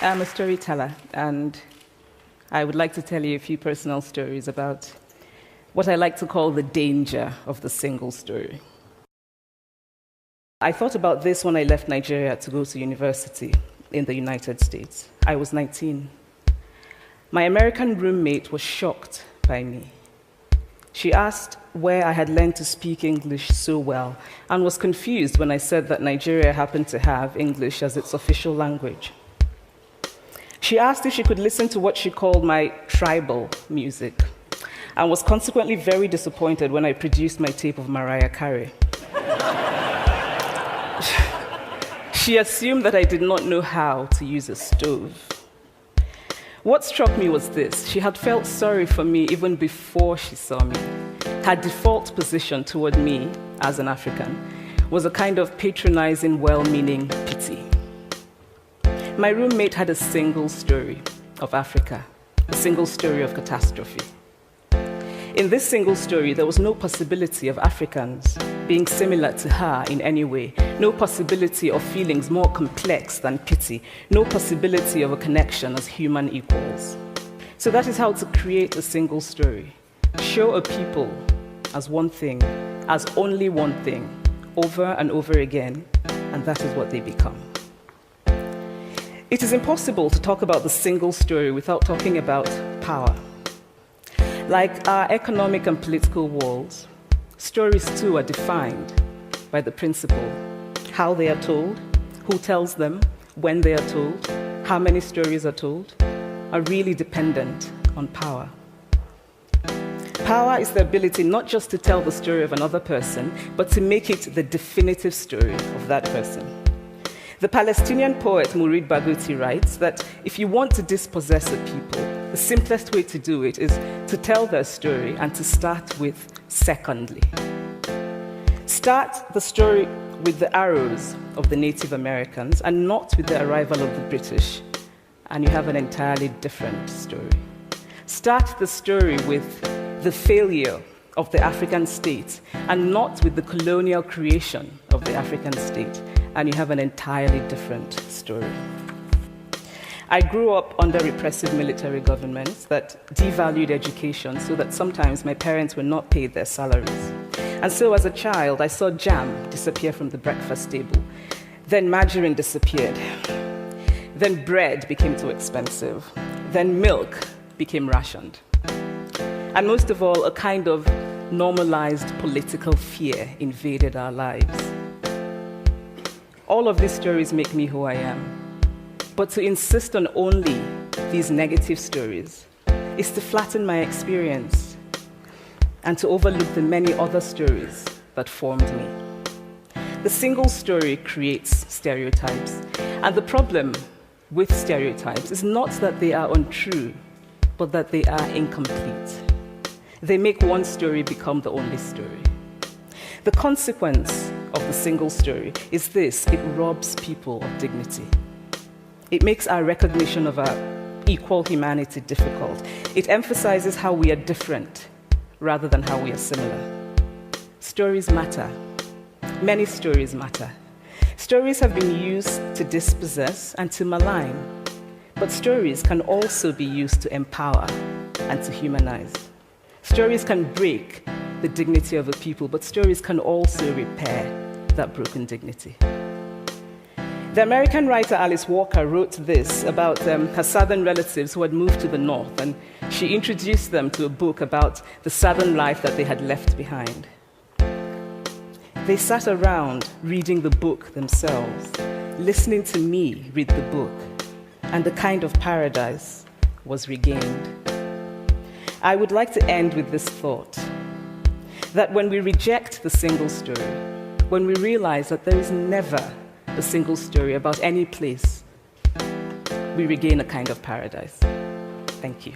I'm a storyteller, and I would like to tell you a few personal stories about what I like to call the danger of the single story. I thought about this when I left Nigeria to go to university in the United States. I was 19. My American roommate was shocked by me. She asked where I had learned to speak English so well and was confused when I said that Nigeria happened to have English as its official language. She asked if she could listen to what she called my tribal music and was consequently very disappointed when I produced my tape of Mariah Carey. She assumed that I did not know how to use a stove. What struck me was this: she had felt sorry for me even before she saw me. Her default position toward me as an African was a kind of patronizing, well-meaning pity. My roommate had a single story of Africa, a single story of catastrophe. In this single story, there was no possibility of Africans being similar to her in any way, no possibility of feelings more complex than pity, no possibility of a connection as human equals. So that is how to create a single story. Show a people as one thing, as only one thing, over and over again, and that is what they become. It is impossible to talk about the single story without talking about power. Like our economic and political worlds, stories too are defined by the principle: how they are told, who tells them, when they are told, how many stories are told, are really dependent on power. Power is the ability not just to tell the story of another person, but to make it the definitive story of that person. The Palestinian poet Mourid Barghouti writes that if you want to dispossess a people, the simplest way to do it is to tell their story and to start with secondly. Start the story with the arrows of the Native Americans and not with the arrival of the British, and you have an entirely different story. Start the story with the failure of the African state and not with the colonial creation of the African state, and you have an entirely different story. I grew up under repressive military governments that devalued education so that sometimes my parents were not paid their salaries. And so as a child, I saw jam disappear from the breakfast table. Then margarine disappeared. Then bread became too expensive. Then milk became rationed. And most of all, a kind of normalized political fear invaded our lives. All of these stories make me who I am. But to insist on only these negative stories is to flatten my experience and to overlook the many other stories that formed me. The single story creates stereotypes, and the problem with stereotypes is not that they are untrue, but that they are incomplete. They make one story become the only story. The consequence of the single story is this: it robs people of dignity. It makes our recognition of our equal humanity difficult. It emphasizes how we are different rather than how we are similar. Stories matter. Many stories matter. Stories have been used to dispossess and to malign, but stories can also be used to empower and to humanize. Stories can break the dignity of a people, but stories can also repair that broken dignity. The American writer Alice Walker wrote this about her southern relatives who had moved to the north, and she introduced them to a book about the southern life that they had left behind. They sat around reading the book themselves, listening to me read the book, and the kind of paradise was regained. I would like to end with this thought, that when we reject the single story, when we realize that there is never a single story about any place, we regain a kind of paradise. Thank you.